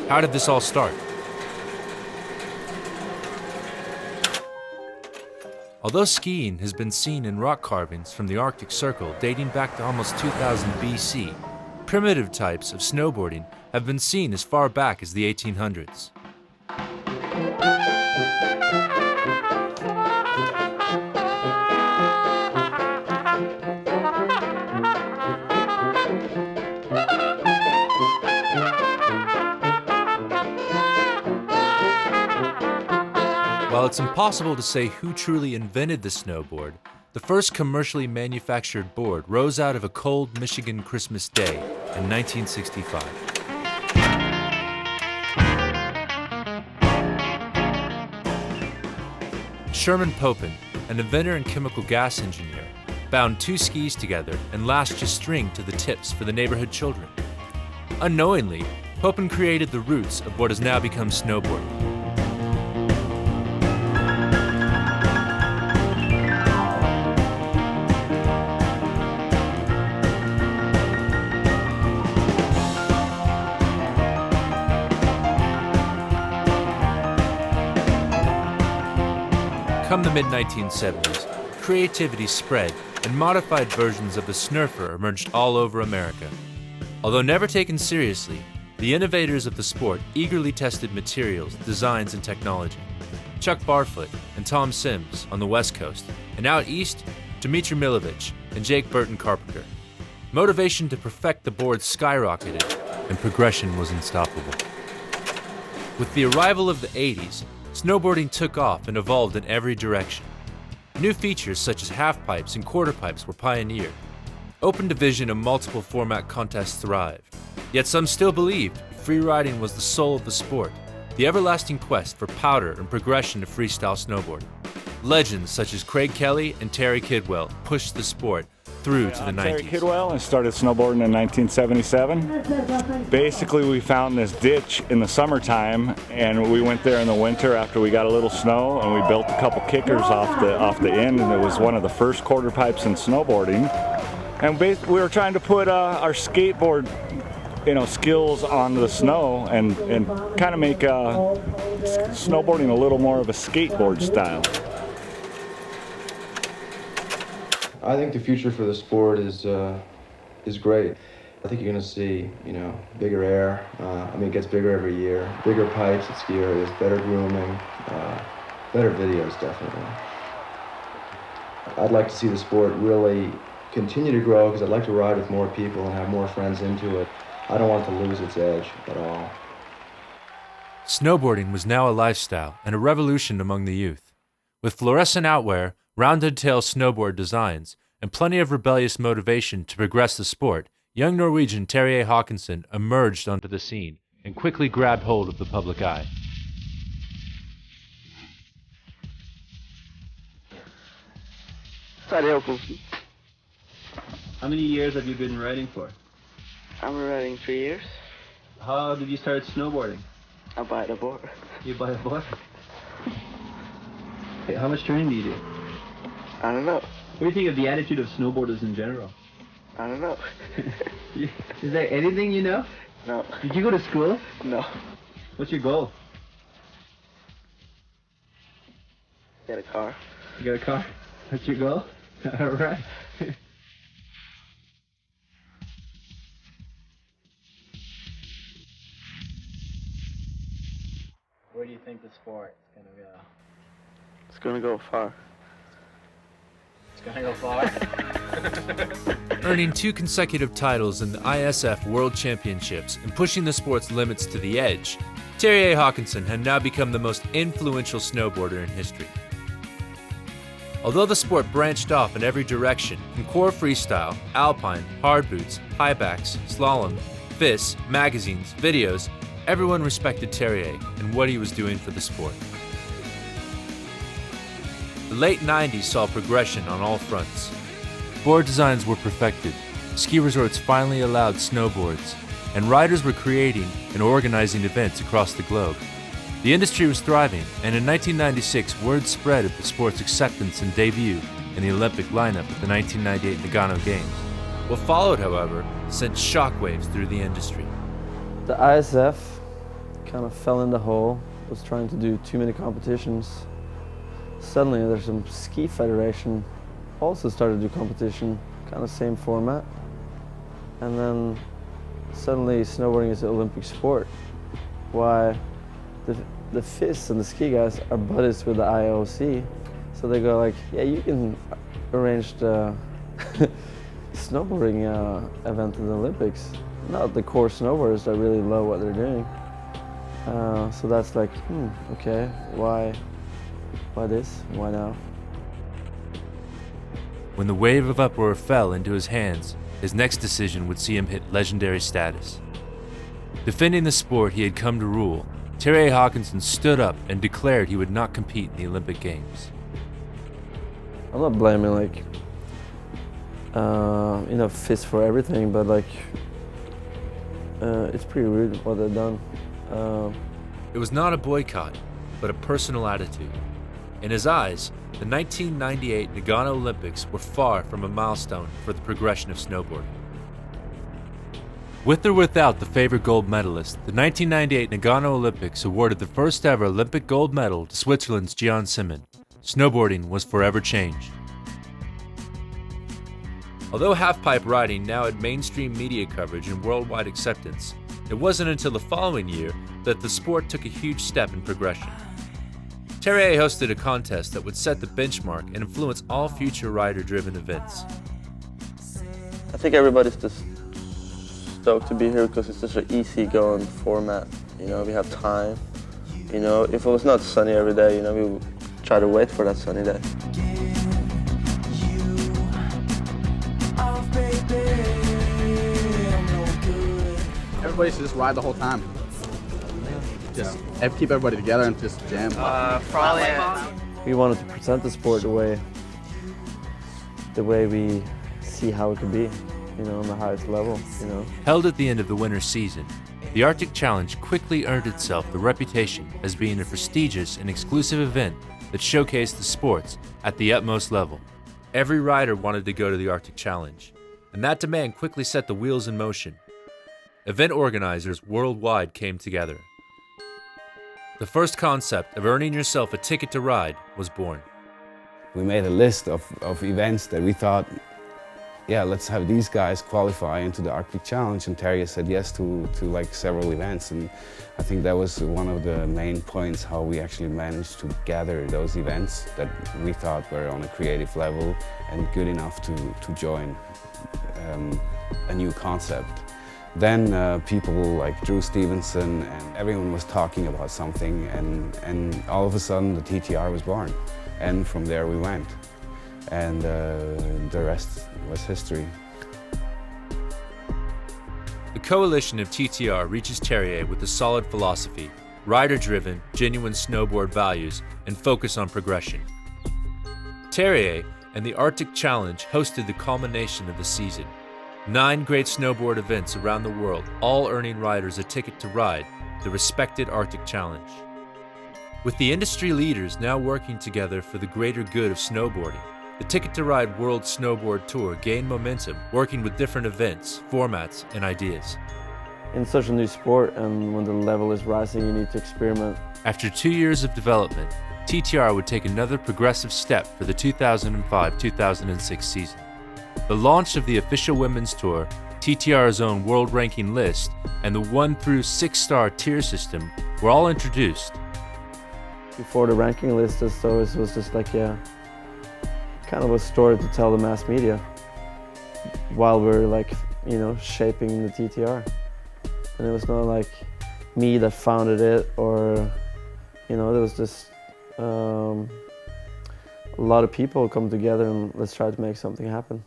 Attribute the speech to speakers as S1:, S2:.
S1: How did this all start? Although skiing has been seen in rock carvings from the Arctic Circle dating back to almost 2000 BC, primitive types of snowboarding have been seen as far back as the 1800s. While it's impossible to say who truly invented the snowboard, the first commercially manufactured board rose out of a cold Michigan Christmas day in 1965. Sherman Poppen, an inventor and chemical gas engineer, bound two skis together and lashed a string to the tips for the neighborhood children. Unknowingly, Poppen created the roots of what has now become snowboarding. Come the mid-1970s, creativity spread and modified versions of the snurfer emerged all over America. Although never taken seriously, the innovators of the sport eagerly tested materials, designs, and technology. Chuck Barfoot and Tom Sims on the West Coast, and out east, Dmitry Milovich and Jake Burton Carpenter. Motivation to perfect the board skyrocketed, and progression was unstoppable. With the arrival of the 80s, snowboarding took off and evolved in every direction. New features such as half pipes and quarter pipes were pioneered. Open division and multiple format contests thrived. Yet some still believed free riding was the soul of the sport, the everlasting quest for powder and progression to freestyle snowboarding. Legends such as Craig Kelly and Terje Kidwell pushed the sport through to the 90s.
S2: I'm Terje Kidwell and started snowboarding in 1977. Basically, we found this ditch in the summertime, and we went there in the winter after we got a little snow, and we built a couple kickers off the end, and it was one of the first quarter pipes in snowboarding. And we were trying to put our skateboard, skills onto the snow and kind of make snowboarding a little more of a skateboard style.
S3: I think the future for the sport is great. I think you're going to see, bigger air. It gets bigger every year. Bigger pipes at ski areas, better grooming, better videos, definitely. I'd like to see the sport really continue to grow because I'd like to ride with more people and have more friends into it. I don't want it to lose its edge at all.
S1: Snowboarding was now a lifestyle and a revolution among the youth. With fluorescent outwear, rounded tail snowboard designs, and plenty of rebellious motivation to progress the sport, young Norwegian Terje Haakonson emerged onto the scene and quickly grabbed hold of the public eye.
S4: Terje Haakonson.
S5: How many years have you been riding for?
S4: I've been riding 3 years.
S5: How did you start snowboarding?
S4: I buy the board.
S5: You buy a board? Hey, how much training do you do?
S4: I don't know.
S5: What do you think of the attitude of snowboarders in general?
S4: I don't know.
S5: Is there anything you know?
S4: No.
S5: Did you go to school?
S4: No.
S5: What's your goal?
S4: Get a car.
S5: You got a car? That's your goal? All right. Where do you think the sport is going to go?
S4: It's gonna go far.
S5: It's going to go far?
S1: Earning 2 consecutive titles in the ISF World Championships and pushing the sport's limits to the edge, Terje Haakonson had now become the most influential snowboarder in history. Although the sport branched off in every direction, from core freestyle, alpine, hard boots, high backs, slalom, fists, magazines, videos, everyone respected Terje and what he was doing for the sport. The late 90s saw progression on all fronts. Board designs were perfected, ski resorts finally allowed snowboards, and riders were creating and organizing events across the globe. The industry was thriving, and in 1996 word spread of the sport's acceptance and debut in the Olympic lineup at the 1998 Nagano Games. What followed, however, sent shockwaves through the industry.
S6: The ISF kind of fell in the hole, was trying to do too many competitions. Suddenly there's some ski federation also started to do competition, kind of same format. And then suddenly snowboarding is an Olympic sport. Why the FIS and the ski guys are buddies with the IOC. So they go like, yeah, you can arrange the snowboarding event in the Olympics. Not the core snowboarders that really love what they're doing. So that's like, okay, why this? Why now?
S1: When the wave of uproar fell into his hands, his next decision would see him hit legendary status. Defending the sport he had come to rule, Terje Haakonson stood up and declared he would not compete in the Olympic Games.
S6: I'm not blaming like, FIS for everything, but like, it's pretty rude what they've done.
S1: It was not a boycott, but a personal attitude. In his eyes, the 1998 Nagano Olympics were far from a milestone for the progression of snowboarding. With or without the favorite gold medalist, the 1998 Nagano Olympics awarded the first ever Olympic gold medal to Switzerland's Gian Simon. Snowboarding was forever changed. Although halfpipe riding now had mainstream media coverage and worldwide acceptance, it wasn't until the following year that the sport took a huge step in progression. Terje hosted a contest that would set the benchmark and influence all future rider-driven events.
S6: I think everybody's just stoked to be here because it's such an easy-going format. You know, we have time. You know, if it was not sunny every day, you know, we would try to wait for that sunny day.
S7: Everybody should just ride the whole time. Just keep everybody together and just jam.
S6: We wanted to present the sport the way we see how it could be, you know, on the highest level, you know.
S1: Held at the end of the winter season, the Arctic Challenge quickly earned itself the reputation as being a prestigious and exclusive event that showcased the sports at the utmost level. Every rider wanted to go to the Arctic Challenge, and that demand quickly set the wheels in motion. Event organizers worldwide came together. The first concept of earning yourself a ticket to ride was born.
S8: We made a list of events that we thought, yeah, let's have these guys qualify into the Arctic Challenge, and Terje said yes to like several events, and I think that was one of the main points how we actually managed to gather those events that we thought were on a creative level and good enough to join a new concept. Then people like Drew Stevenson and everyone was talking about something, and all of a sudden the TTR was born, and from there we went, and the rest was history.
S1: The coalition of TTR reaches Terje with a solid philosophy, rider-driven, genuine snowboard values, and focus on progression. Terje and the Arctic Challenge hosted the culmination of the season. 9 great snowboard events around the world, all earning riders a ticket to ride the respected Arctic Challenge. With the industry leaders now working together for the greater good of snowboarding, the Ticket to Ride World Snowboard Tour gained momentum, working with different events, formats, and ideas.
S6: In such a new sport, and when the level is rising, you need to experiment.
S1: After 2 years of development, TTR would take another progressive step for the 2005-2006 season. The launch of the official women's tour, TTR's own world ranking list, and the 1 through 6-star tier system were all introduced.
S6: Before the ranking list, so it was just like kind of a story to tell the mass media while we're like, you know, shaping the TTR. And it was not like me that founded it, or, you know, there was just a lot of people come together and let's try to make something happen.